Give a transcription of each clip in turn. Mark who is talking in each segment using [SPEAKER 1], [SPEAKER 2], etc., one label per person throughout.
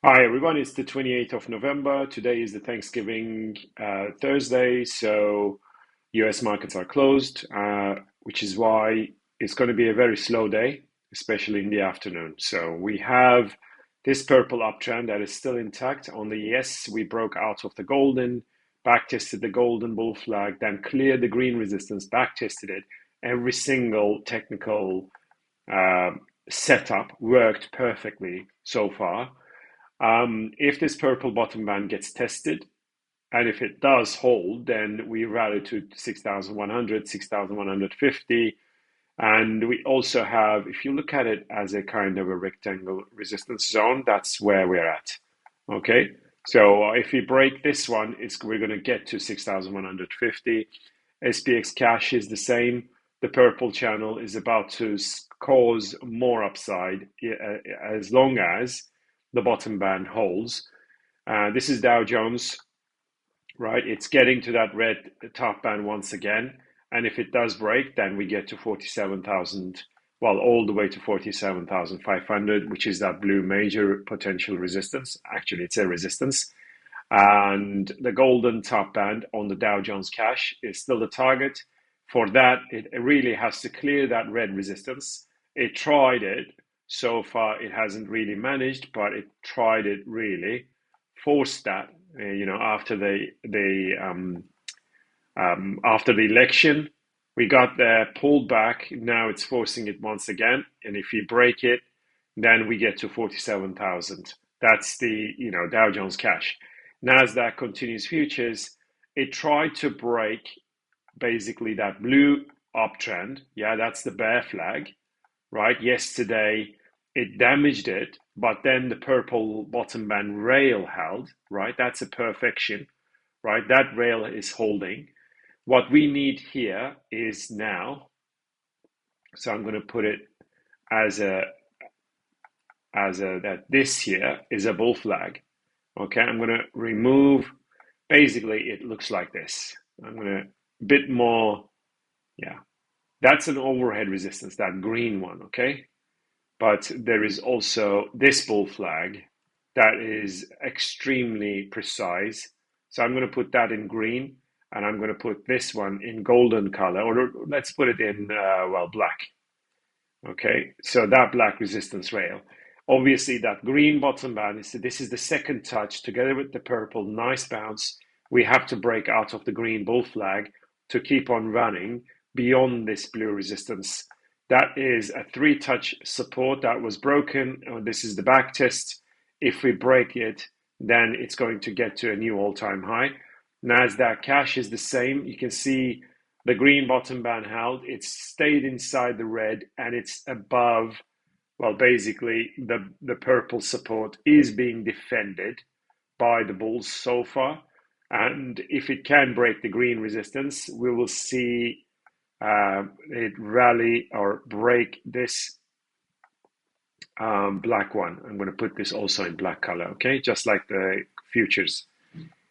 [SPEAKER 1] Hi everyone, it's the 28th of November. Today is the Thanksgiving Thursday, so US markets are closed, which is why it's going to be a very slow day, especially in the afternoon. So we have this purple uptrend that is still intact. On the yes, we broke out of the golden, back tested the golden bull flag, then cleared the green resistance, back tested it. Every single technical uh, setup worked perfectly so far. If this purple bottom band gets tested, and if it does hold, then we rally to 6,100, 6,150. And we also have, if you look at it as a kind of a rectangle resistance zone, that's where we're at. Okay. So if we break this one, we're going to get to 6,150. SPX cash is the same. The purple channel is about to cause more upside as long as the bottom band holds. This is Dow Jones, right? It's getting to that red top band once again. And if it does break, then we get to 47,000, well, all the way to 47,500, which is that blue major potential resistance. Actually, it's a resistance. And the golden top band on the Dow Jones cash is still the target. For that, it really has to clear that red resistance. It tried it. So far, it hasn't really managed, but it tried it really. Forced that, after after the election, we got the pulled back. Now it's forcing it once again, and if we break it, then we get to 47,000. That's the Dow Jones cash. Nasdaq continues futures. It tried to break basically that blue uptrend. Yeah, that's the bear flag, right? Yesterday it damaged it, but then the purple bottom band rail held, right? That's a perfection, right? That rail is holding. What we need here is now, so I'm going to put it as a that this here is a bull flag. Okay, I'm going to remove, basically it looks like this. I'm going to bit more, yeah, that's an overhead resistance, that green one, okay? But there is also this bull flag that is extremely precise. So I'm going to put that in green, and I'm going to put this one in golden color, or let's put it in, black. Okay, so that black resistance rail. Obviously, that green bottom band is this is the second touch together with the purple. Nice bounce. We have to break out of the green bull flag to keep on running beyond this blue resistance. That is a three-touch support that was broken. This is the back test. If we break it, then it's going to get to a new all-time high. Nasdaq cash is the same. You can see the green bottom band held. It's stayed inside the red, and it's above. Well, basically, the purple support is being defended by the bulls so far. And if it can break the green resistance, we will see it rally or break this black one. I'm going to put this also in black color, okay? Just like the futures.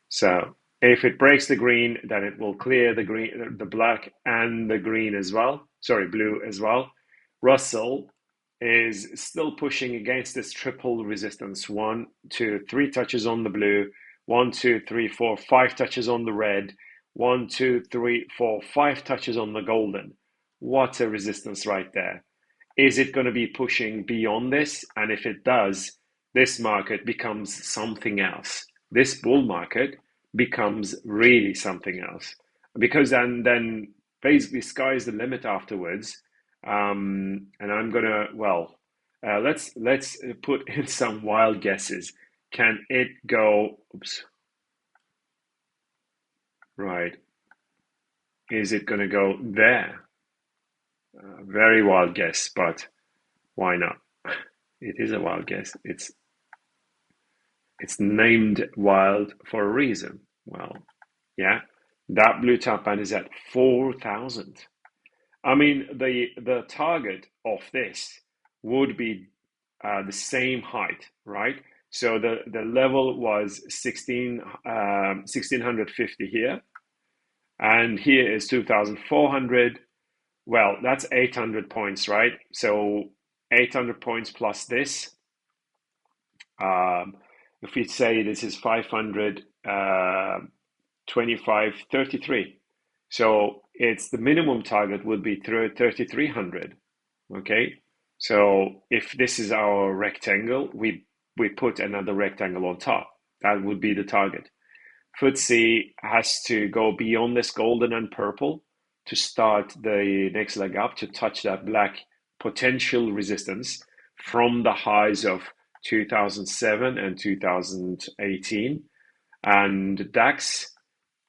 [SPEAKER 1] So if it breaks the green, then it will clear the green, the black and the green as well. Sorry, blue as well. Russell is still pushing against this triple resistance. One, two, three touches on the blue. One, two, three, four, five touches on the red. One, two, three, four, five touches on the golden. What a resistance right there. Is it going to be pushing beyond this? And if it does, this market becomes something else. This bull market becomes really something else because then basically sky's the limit afterwards. And I'm gonna let's put in some wild guesses. Can it go? Oops, right. Is it gonna go there? Very wild guess, but why not? It is a wild guess. It's named wild for a reason. Well, yeah, that blue top band is at 4,000. I mean, the target of this would be the same height, right? So the level was 1650 here, and here is 2,400. Well, that's 800 points, right? So 800 points plus this. Um, if we say this is 500, 25.33. So it's the minimum target would be 3,300. Okay. So if this is our rectangle, we put another rectangle on top. That would be the target. FTSE has to go beyond this golden and purple to start the next leg up to touch that black potential resistance from the highs of 2007 and 2018. And DAX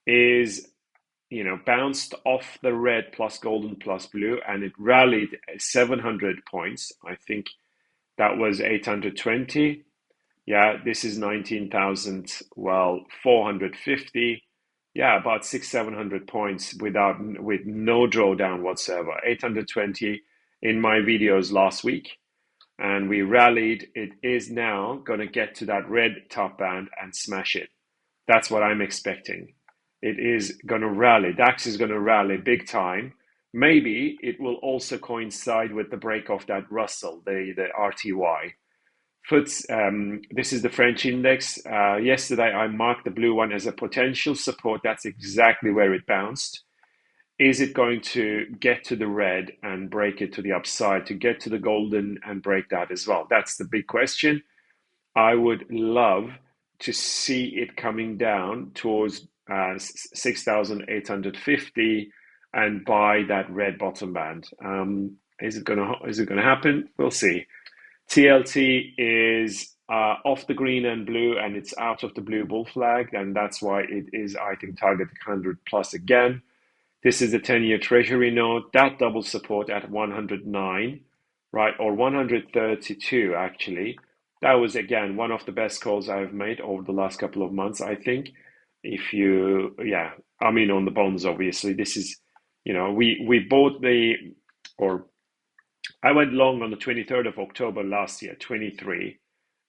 [SPEAKER 1] is, bounced off the red plus golden plus blue, and it rallied 700 points. I think that was 820. Yeah, this is 19,000, well, 450. Yeah, about 600-700 points with no drawdown whatsoever. 820 in my videos last week, and we rallied. It is now going to get to that red top band and smash it. That's what I'm expecting. It is going to rally. DAX is going to rally big time. Maybe it will also coincide with the break of that Russell, the RTY. This is the French index. Yesterday, I marked the blue one as a potential support. That's exactly where it bounced. Is it going to get to the red and break it to the upside, to get to the golden and break that as well? That's the big question. I would love to see it coming down towards 6,850 and buy that red bottom band. Is it gonna happen? We'll see. TLT is off the green and blue, and it's out of the blue bull flag, and that's why it is, I think, target 100 plus again. This is the 10-year Treasury note. That double support at 109, right, or 132 actually. That was, again, one of the best calls I've made over the last couple of months, I think. On the bonds, obviously. This is, we bought or I went long on the 23rd of October last year, 23.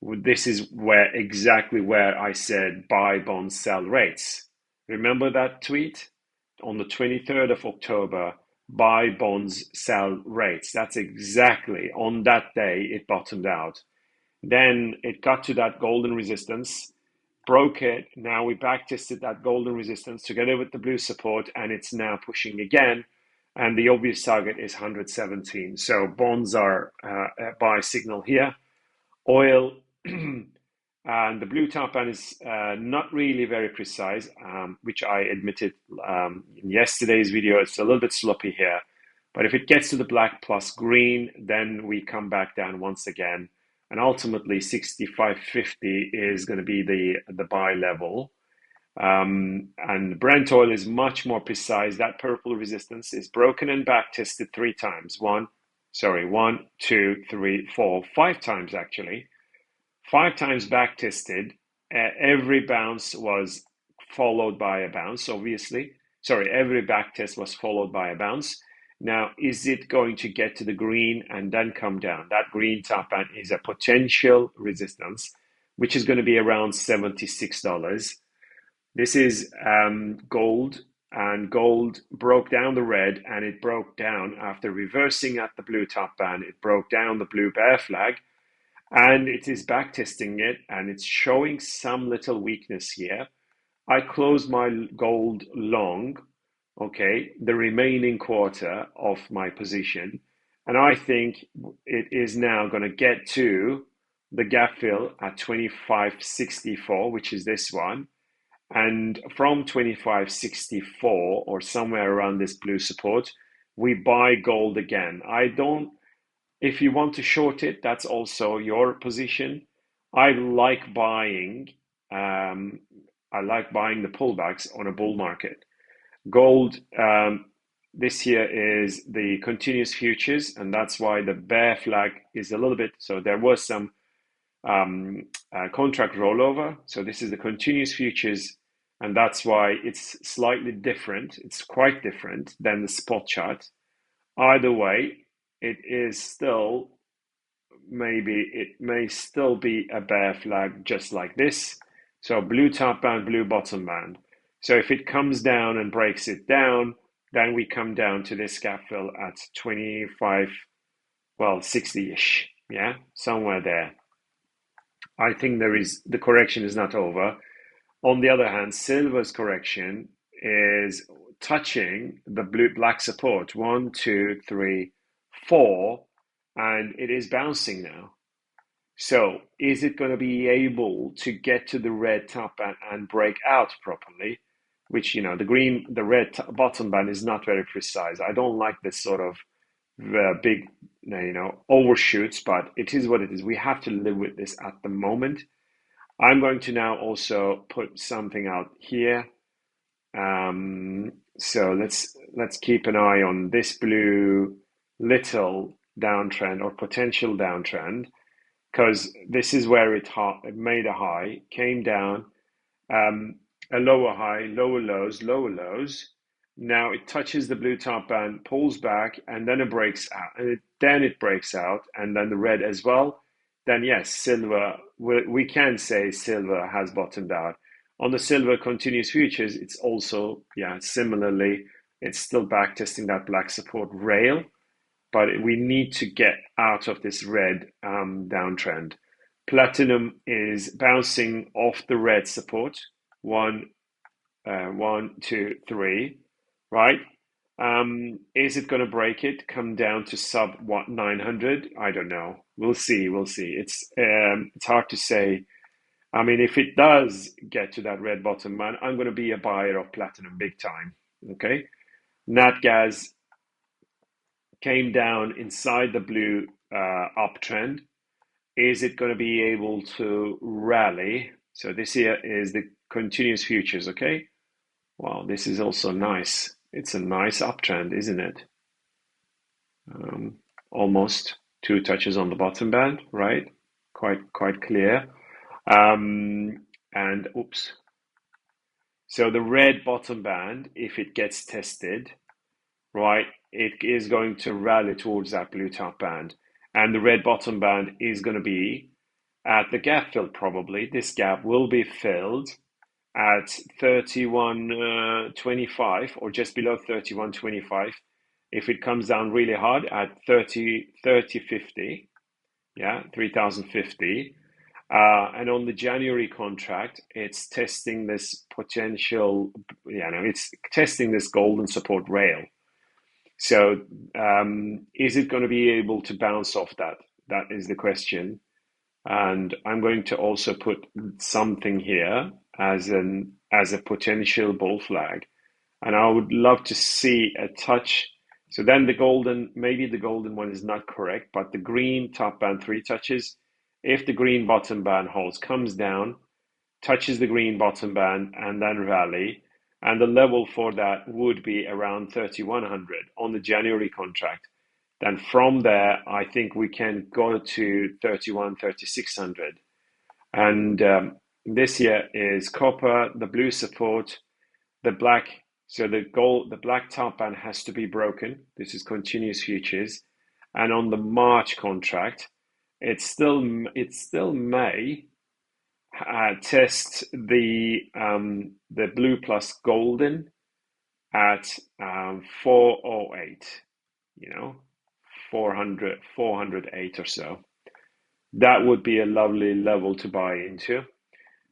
[SPEAKER 1] This is exactly where I said buy bonds, sell rates. Remember that tweet? On the 23rd of October, buy bonds, sell rates. That's exactly on that day it bottomed out. Then it got to that golden resistance, broke it. Now we backtested that golden resistance together with the blue support, and it's now pushing again. And the obvious target is 117. So bonds are a buy signal here. Oil and the blue top band is not really very precise, which I admitted in yesterday's video. It's a little bit sloppy here. But if it gets to the black plus green, then we come back down once again. And ultimately, 65.50 is going to be the buy level. And Brent oil is much more precise. That purple resistance is broken and back tested 3 times. 1, 2, 3, 4, 5 times actually. 5 times back tested. Every bounce was followed by a bounce, obviously. Every back test was followed by a bounce. Now, is it going to get to the green and then come down? That green top band is a potential resistance, which is going to be around $76. This is gold, and gold broke down the red, and it broke down after reversing at the blue top band. It broke down the blue bear flag, and it is backtesting it, and it's showing some little weakness here. I closed my gold long, okay, the remaining quarter of my position, and I think it is now going to get to the gap fill at 25.64, which is this one. And from 25.64 or somewhere around this blue support, we buy gold again. If you want to short it, that's also your position. I like buying the pullbacks on a bull market. Gold this year is the continuous futures, and that's why the bear flag is a little bit, so there was some contract rollover. So this is the continuous futures, and that's why it's slightly different. It's quite different than the spot chart. Either way, it may still be a bear flag just like this. So blue top band, blue bottom band. So if it comes down and breaks it down, then we come down to this gap fill at 25, 60-ish, yeah, somewhere there. I think the correction is not over. On the other hand, silver's correction is touching the blue black support. One, two, three, four, and it is bouncing now. So is it going to be able to get to the red top band and break out properly? Which, the red bottom band is not very precise. I don't like this sort of big, overshoots, but it is what it is. We have to live with this at the moment. I'm going to now also put something out here. So let's keep an eye on this blue little downtrend or potential downtrend, because this is where it made a high, came down, um, a lower high, lower lows, lower lows. Now it touches the blue top band, pulls back, and then it breaks out. And then it breaks out, and then the red as well. Then yes, silver, we can say silver has bottomed out. On the silver continuous futures, it's also, yeah, similarly, it's still back testing that black support rail, but we need to get out of this red downtrend. Platinum is bouncing off the red support. One, two, three, right? Is it going to break it? Come down to sub what 900? I don't know. We'll see. We'll see. It's hard to say. I mean, if it does get to that red bottom, man, I'm going to be a buyer of platinum big time. Okay, nat gas came down inside the blue uptrend. Is it going to be able to rally? So this here is the continuous futures, okay? Wow, this is also nice. It's a nice uptrend, isn't it? Almost two touches on the bottom band, right? Quite clear. And oops. So the red bottom band, if it gets tested, right, it is going to rally towards that blue top band. And the red bottom band is going to be at the gap fill probably. This gap will be filled at 31.25 or just below 31.25. If it comes down really hard at 30.50, yeah, 3050. And on the January contract, it's testing this potential, it's testing this golden support rail. So, is it going to be able to bounce off that? That is the question. And I'm going to also put something here as a potential bull flag. And I would love to see a touch. So then maybe the golden one is not correct, but the green top band 3 touches. If the green bottom band holds, comes down, touches the green bottom band, and then rally. And the level for that would be around 3100 on the January contract. Then from there, I think we can go to 3600. And this here is copper, the blue support, the black. So the black top band has to be broken. This is continuous futures. And on the March contract, it still may test the blue plus golden at 408, 408 or so. That would be a lovely level to buy into.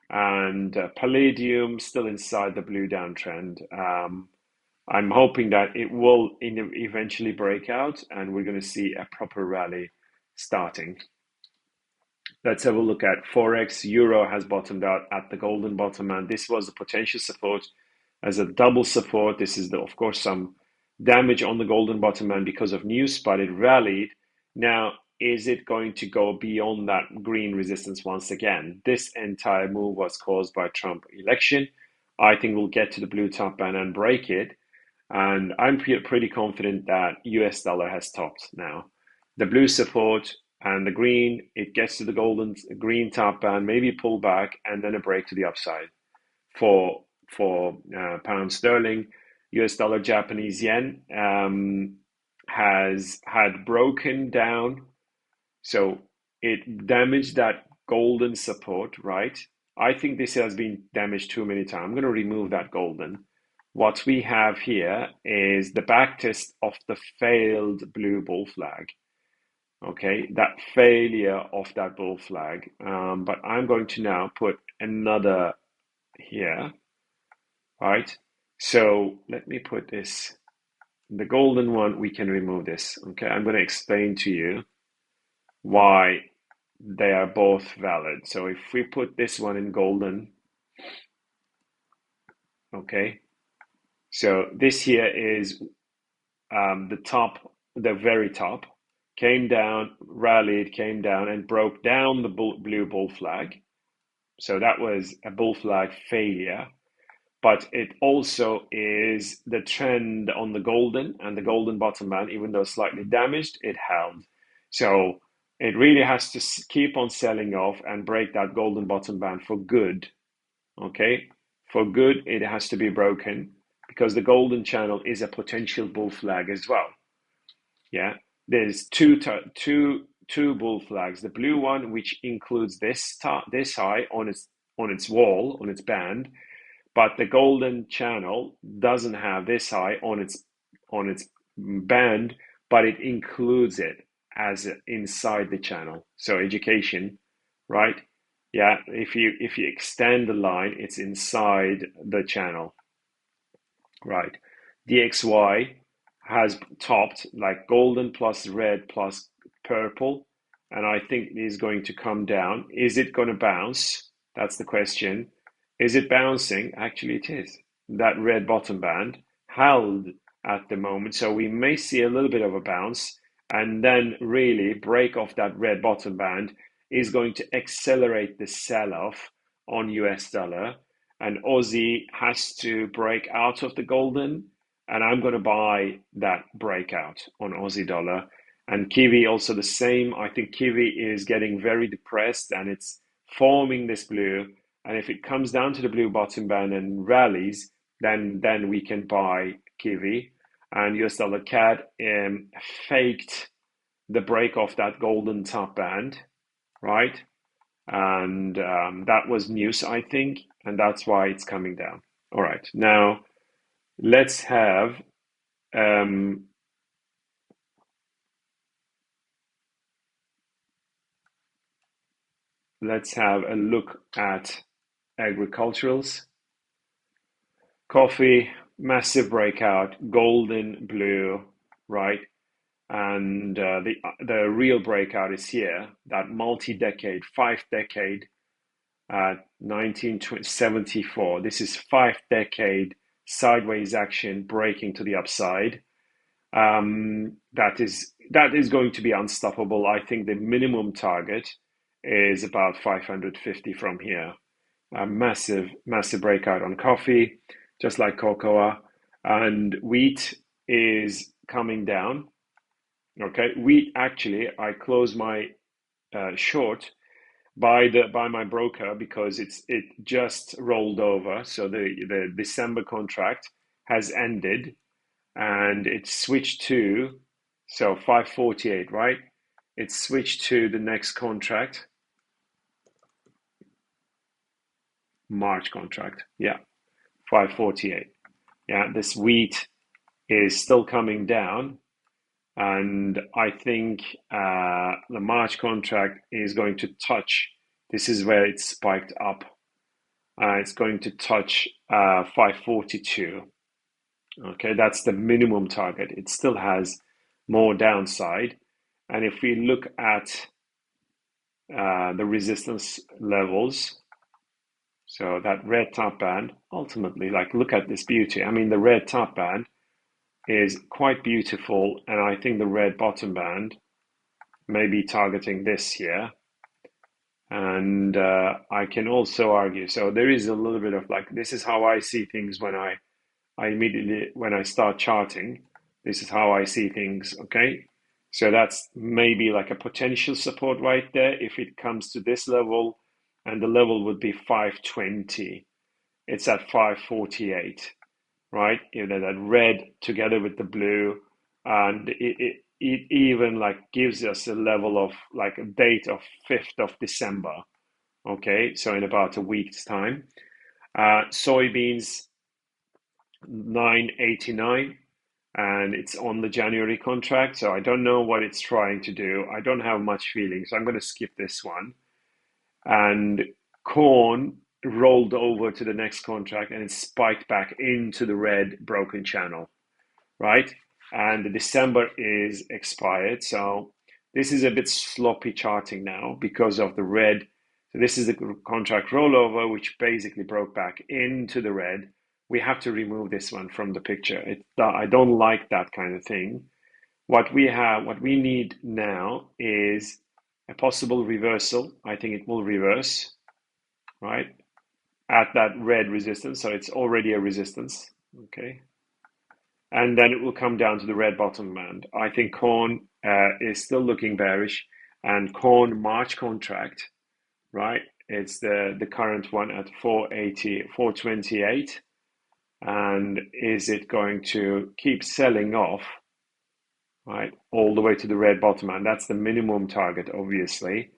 [SPEAKER 1] And palladium still inside the blue downtrend. I'm hoping that it will eventually break out and we're going to see a proper rally starting. Let's have a look at forex. Euro has bottomed out at the golden bottom, and this was a potential support as a double support. This is, of course, some damage on the golden bottom band because of news, but it rallied. Now, is it going to go beyond that green resistance once again? This entire move was caused by Trump election. I think we'll get to the blue top band and break it. And I'm pretty confident that US dollar has topped now. The blue support and the green, it gets to the green top band, maybe pull back, and then a break to the upside for pound sterling. US dollar, Japanese yen has had broken down. So it damaged that golden support, right? I think this has been damaged too many times. I'm going to remove that golden. What we have here is the backtest of the failed blue bull flag. Okay, that failure of that bull flag. But I'm going to now put another here, right? So let me put this, the golden one, we can remove this. Okay, I'm going to explain to you why they are both valid. So if we put this one in golden, okay, so this here is the top, the very top, came down, rallied, came down and broke down the blue bull flag. So that was a bull flag failure. But it also is the trend on the golden, and the golden bottom band, even though slightly damaged, it held. So it really has to keep on selling off and break that golden bottom band for good. Okay, for good, it has to be broken because the golden channel is a potential bull flag as well. Yeah, there's two bull flags. The blue one, which includes this high on its wall, on its band, but the golden channel doesn't have this high on its band, but it includes it as inside the channel. So education, right? Yeah, if you extend the line, it's inside the channel, right? DXY has topped like golden plus red plus purple, and I think it is going to come down. Is it going to bounce? That's the question. Is it bouncing? Actually, it is. That red bottom band held at the moment, so we may see a little bit of a bounce and then really break off that red bottom band is going to accelerate the sell-off on US dollar, and Aussie has to break out of the golden, and I'm going to buy that breakout on Aussie dollar. And Kiwi also the same. I think Kiwi is getting very depressed and it's forming this blue. And if it comes down to the blue bottom band and rallies, then we can buy Kiwi. And US dollar CAD faked the break of that golden top band, right? And that was news, I think, and that's why it's coming down. All right, now let's have a look at agriculturals. Coffee, massive breakout, golden blue, right? And the real breakout is here, that multi-decade, 5-decade, 1974. This is 5-decade sideways action breaking to the upside. That is going to be unstoppable. I think the minimum target is about 550 from here. A massive breakout on coffee, just like cocoa, and wheat is coming down. Okay, wheat actually, I closed my short by my broker because it just rolled over. So the December contract has ended and it switched to, so 548, right? It switched to the next contract, March contract. Yeah, 548. Yeah, this wheat is still coming down. And I think the March contract is going to touch, this is where it spiked up. It's going to touch 542. Okay, that's the minimum target. It still has more downside. And if we look at the resistance levels, so that red top band, ultimately, like look at this beauty. I mean, the red top band is quite beautiful, and I think the red bottom band may be targeting this here. And I can also argue, so there is a little bit of like, this is how I see things when I immediately, when I start charting, this is how I see things, okay? So that's maybe like a potential support right there if it comes to this level, and the level would be 520. It's at 548, right? You know, that red together with the blue, and it even like gives us a level of like a date of 5th of December. Okay, so in about a week's time. Soybeans 989, and it's on the January contract. So I don't know what it's trying to do. I don't have much feeling, so I'm going to skip this one. And corn rolled over to the next contract and it spiked back into the red broken channel, right? And the December is expired. So this is a bit sloppy charting now because of the red. So this is the contract rollover, which basically broke back into the red. We have to remove this one from the picture. I don't like that kind of thing. What we need now is a possible reversal. I think it will reverse, right? At that red resistance. So it's already a resistance, okay? And then it will come down to the red bottom band. I think corn is still looking bearish, and corn March contract, right? It's the current one at 480, 428. And is it going to keep selling off, right, all the way to the red bottom? And that's the minimum target, obviously.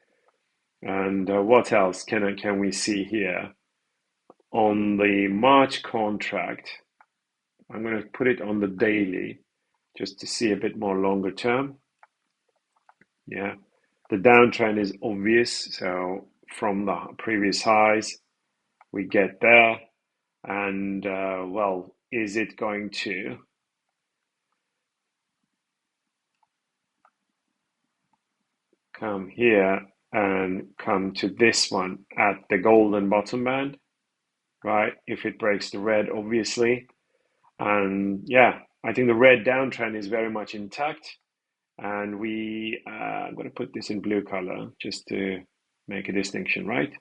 [SPEAKER 1] And what else can we see here? On the March contract, I'm going to put it on the daily just to see a bit more longer term. Yeah, the downtrend is obvious. So from the previous highs, we get there. And well, is it going to come here and come to this one at the golden bottom band, right? If it breaks the red, obviously. And yeah, I think the red downtrend is very much intact. And I'm going to put this in blue color just to make a distinction, right?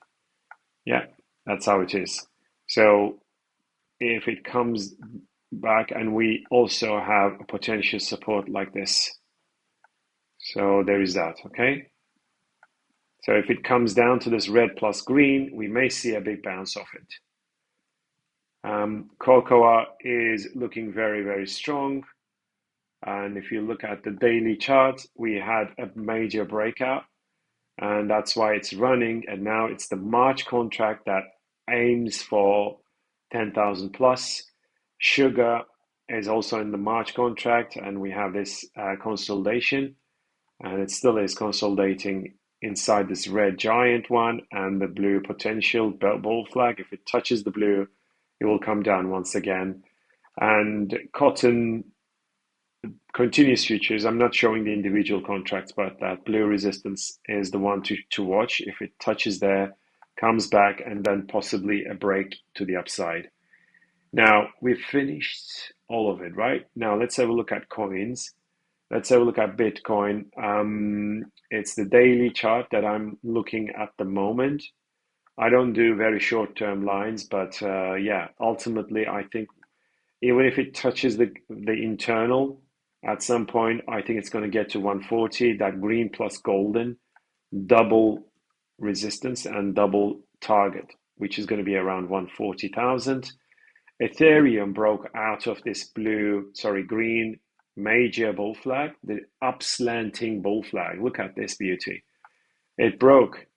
[SPEAKER 1] Yeah, that's how it is. So if it comes back, and we also have a potential support like this. So there is that, okay? So if it comes down to this red plus green, we may see a big bounce off it. Cocoa is looking very, very strong. And if you look at the daily chart, we had a major breakout, and that's why it's running. And now it's the March contract that aims for 10,000 plus. Sugar is also in the March contract, and we have this consolidation, and it still is consolidating inside this red giant one and the blue potential bull flag. If it touches the blue, it will come down once again. And cotton continuous futures, I'm not showing the individual contracts, but that blue resistance is the one to watch. If it touches there, comes back, and then possibly a break to the upside. Now, we've finished all of it, right? Now, let's have a look at coins. Let's have a look at Bitcoin. It's the daily chart that I'm looking at the moment. I don't do very short-term lines, but yeah, ultimately, I think even if it touches the internal at some point, I think it's going to get to 140. That green plus golden, double resistance and double target, which is going to be around 140,000. Ethereum broke out of this green major bull flag, the upslanting bull flag. Look at this beauty. It broke.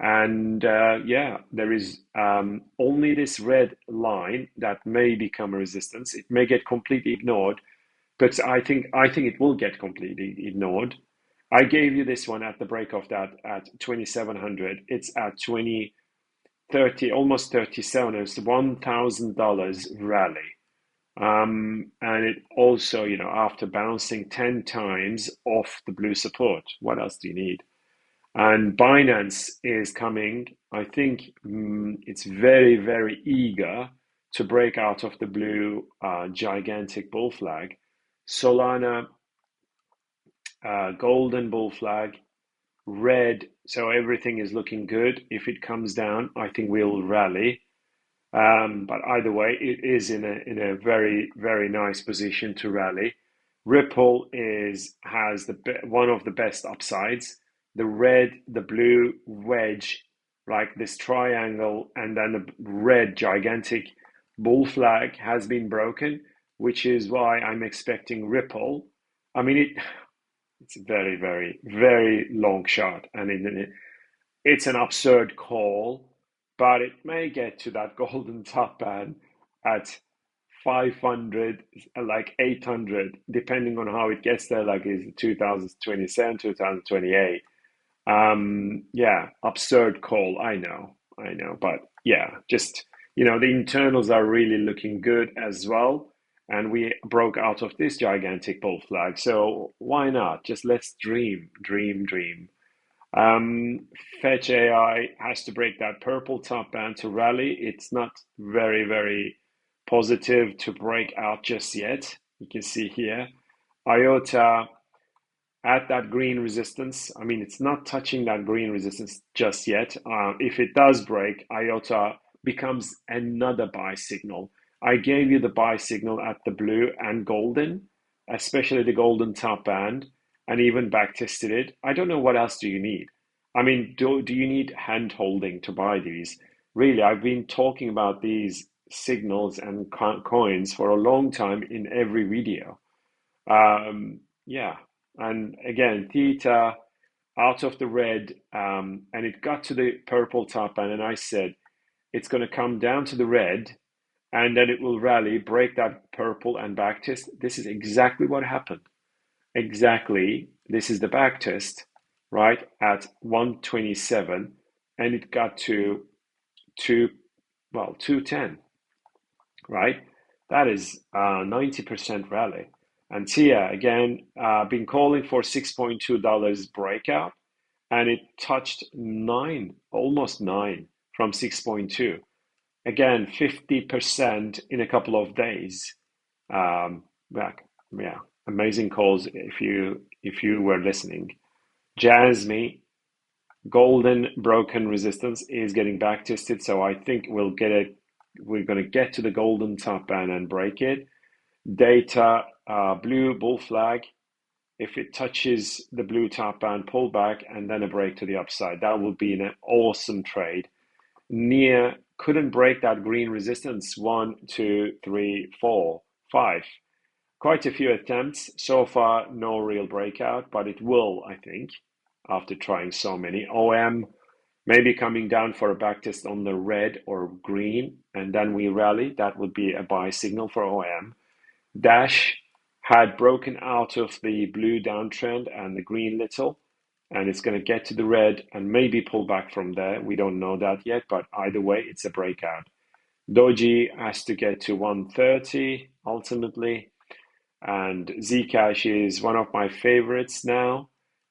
[SPEAKER 1] And yeah, there is only this red line that may become a resistance. It may get completely ignored, but I think it will get completely ignored. I gave you this one at the break of that at 2,700. It's at 2030, almost 37. It's $1,000 rally. And it also, after bouncing 10 times off the blue support, what else do you need? And Binance is coming. I think it's very, very eager to break out of the blue gigantic bull flag. Solana, golden bull flag, red. So everything is looking good. If it comes down, I think we'll rally. But either way, it is in a very, very nice position to rally. Ripple has one of the best upsides. The red, the blue wedge, like this triangle, and then the red gigantic bull flag has been broken, which is why I'm expecting Ripple. I mean, it's a very, very, very long shot, and it's an absurd call, but it may get to that golden top band at 500, like 800, depending on how it gets there, like is 2027, 2028. Yeah, absurd call. I know, but yeah, just the internals are really looking good as well, and we broke out of this gigantic bull flag. So why not? Just let's dream, dream, dream. Um, Fetch AI has to break that purple top band to rally. It's not very, very positive to break out just yet. You can see here, IOTA at that green resistance. I mean, it's not touching that green resistance just yet. If it does break, IOTA becomes another buy signal. I gave you the buy signal at the blue and golden, especially the golden top band, and even back tested it. I don't know what else do you need. I mean, do you need hand holding to buy these? Really, I've been talking about these signals and coins for a long time in every video. Yeah, and again, theta out of the red, and it got to the purple top band, and I said it's going to come down to the red, and then it will rally, break that purple, and back test. This is exactly what happened. Exactly, this is the back test, right at 127, and it got to two, well, 210, right? That is 90% rally. And Tia, again, been calling for $6.2 breakout, and it touched 9, almost 9 from 6.2. Again, 50% in a couple of days. Back, yeah, amazing calls if you were listening. Jasmine, golden broken resistance is getting back tested, so I think we're going to get to the golden top band and break it. Data, blue bull flag. If it touches the blue top band, pull back and then a break to the upside. That would be an awesome trade. Nia couldn't break that green resistance. 1, 2, 3, 4, 5. Quite a few attempts. So far, no real breakout, but it will, I think, after trying so many. OM maybe coming down for a backtest on the red or green, and then we rally. That would be a buy signal for OM. Dash had broken out of the blue downtrend and the green little, and it's going to get to the red and maybe pull back from there. We don't know that yet, but either way, it's a breakout. Doji has to get to 130 ultimately, and Zcash is one of my favorites now.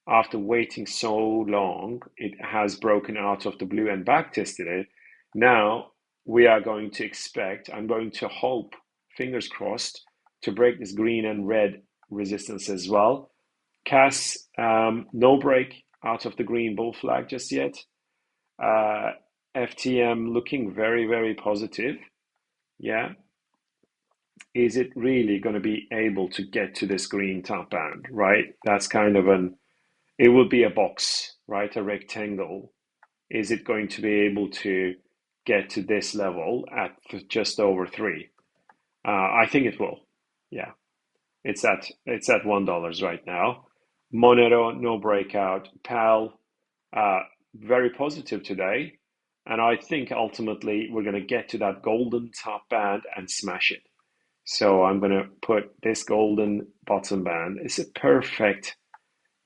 [SPEAKER 1] After waiting so long, it has broken out of the blue and back tested it. Now we are going to expect, I'm going to hope, fingers crossed, to break this green and red resistance as well. CAS, no break out of the green bull flag just yet. FTM looking very, very positive. Yeah. Is it really going to be able to get to this green top band, right? That's kind of it would be a box, right? A rectangle. Is it going to be able to get to this level at just over 3? I think it will. Yeah. It's at $1 right now. Monero, no breakout. PAL, very positive today. And I think ultimately we're going to get to that golden top band and smash it. So I'm going to put this golden bottom band. It's a perfect,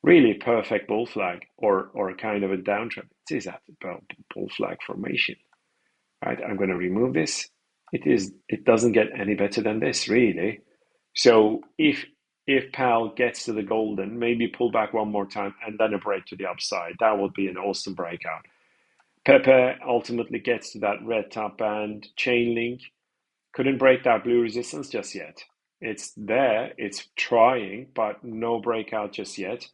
[SPEAKER 1] really perfect bull flag or kind of a downtrend. It is at bull flag formation. Right, I'm going to remove this. It doesn't get any better than this, really. So if PAL gets to the golden, maybe pull back one more time and then a break to the upside. That would be an awesome breakout. Pepe ultimately gets to that red top band. Chainlink couldn't break that blue resistance just yet. It's there, it's trying, but no breakout just yet.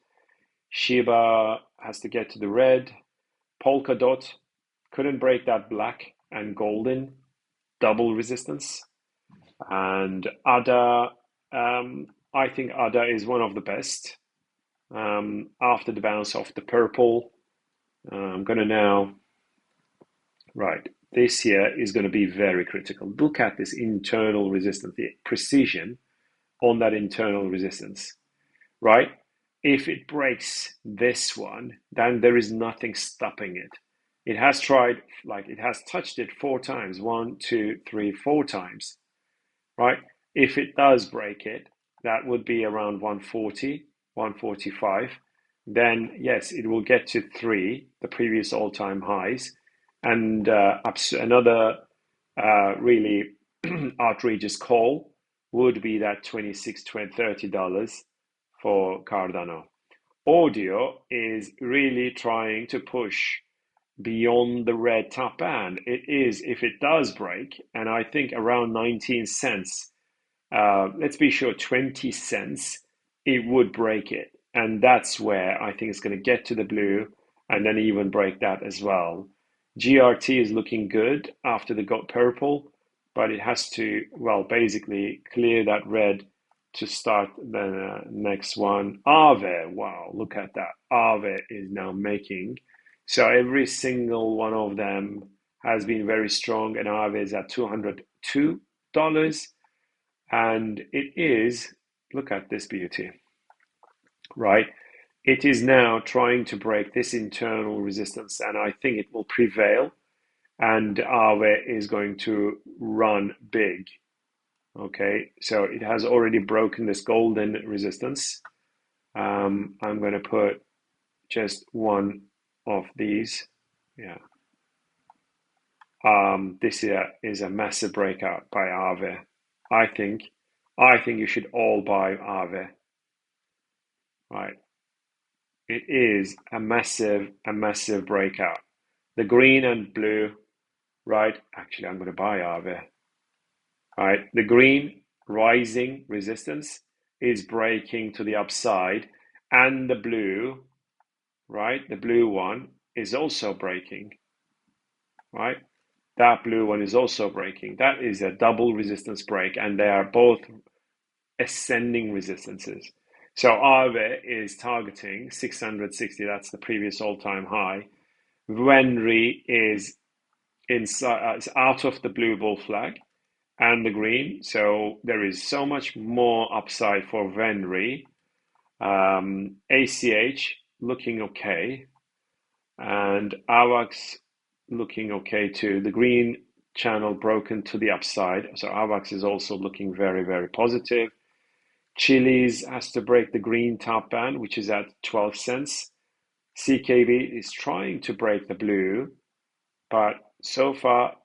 [SPEAKER 1] Shiba has to get to the red. Polkadot couldn't break that black and golden double resistance. And ADA, I think ADA is one of the best. After the bounce off the purple, I'm going to now, right, this here is going to be very critical. Look at this internal resistance, the precision on that internal resistance, right? If it breaks this one, then there is nothing stopping it. It has tried, like it has touched it 4 times, 1, 2, 3, 4 times. right? If it does break it, that would be around 140, 145. Then yes, it will get to three, the previous all-time highs, and another really outrageous call would be that 26, $30 for Cardano. Audio is really trying to push beyond the red top band. It is, if it does break, and I think around 19 cents, let's be sure 20 cents, it would break it. And that's where I think it's going to get to the blue and then even break that as well. GRT is looking good after the got purple, but it has to, well, basically clear that red to start the next one. Aave, wow, look at that. Aave is now making. So every single one of them has been very strong, and Aave is at $202. And it is, look at this beauty, right? It is now trying to break this internal resistance, and I think it will prevail. And Aave is going to run big. Okay, so it has already broken this golden resistance. I'm going to put just one of these. Yeah. This here is a massive breakout by Aave. I think you should all buy Aave. Right. It is a massive breakout. The green and blue, right? Actually, I'm going to buy Aave. Right. The green rising resistance is breaking to the upside, and the blue, right? The blue one is also breaking, right? That blue one is also breaking. That is a double resistance break, and they are both ascending resistances. So Aave is targeting 660. That's the previous all-time high. Venri is inside, it's out of the blue bull flag and the green. So there is so much more upside for Venri. ACH looking okay, and AVAX looking okay too. The green channel broken to the upside, so AVAX is also looking very positive. Chili's has to break the green top band, which is at 12 cents. CKB is trying to break the blue, but so far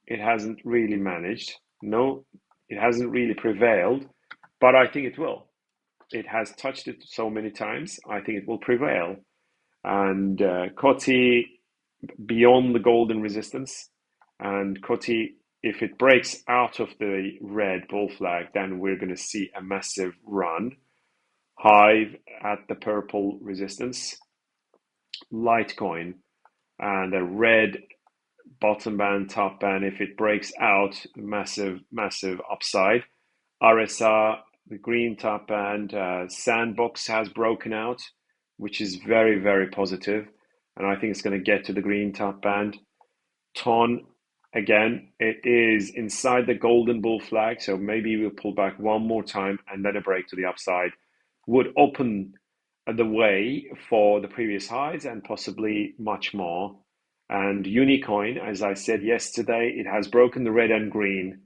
[SPEAKER 1] it hasn't really managed. No, it hasn't really prevailed, but I think it will. It has touched it so many times. I think it will prevail. And Coty beyond the golden resistance, and Coty, if it breaks out of the red bull flag, then we're going to see a massive run. Hive at the purple resistance. Litecoin and a red bottom band, top band. If it breaks out, massive upside. RSR, the green top band. Sandbox has broken out, which is very positive, and I think it's going to get to the green top band. Ton, again, it is inside the golden bull flag, so maybe we'll pull back one more time and then a break to the upside would open the way for the previous highs and possibly much more. And Unicoin, as I said yesterday, it has broken the red and green.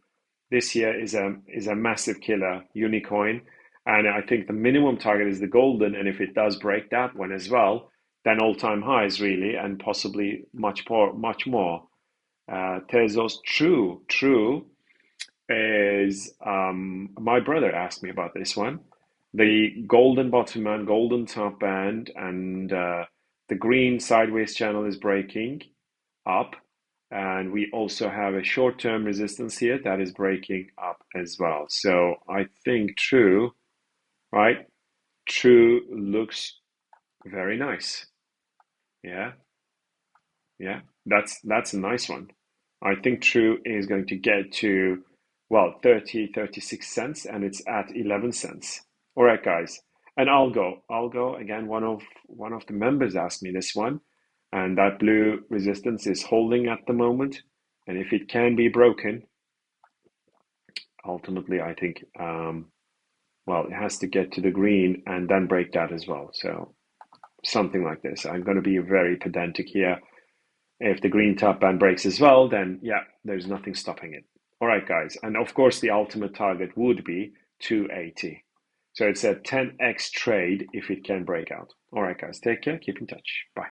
[SPEAKER 1] This here is a massive killer, Unicoin, and I think the minimum target is the golden, and if it does break that one as well, then all-time highs really, and possibly much more. Tezos True is my brother asked me about this one. The golden bottom band, golden top band, and the green sideways channel is breaking up. And we also have a short-term resistance here that is breaking up as well. So I think True, right? True looks very nice. Yeah, that's a nice one. I think True is going to get to, well, 36 cents, and it's at 11 cents. All right, guys. And Algo again, one of the members asked me this one, and that blue resistance is holding at the moment. And if it can be broken, ultimately, I think, well, it has to get to the green and then break that as well. So something like this. I'm going to be very pedantic here. If the green top band breaks as well, then yeah, there's nothing stopping it. All right, guys. And of course, the ultimate target would be 280. So it's a 10x trade if it can break out. All right, guys. Take care. Keep in touch. Bye.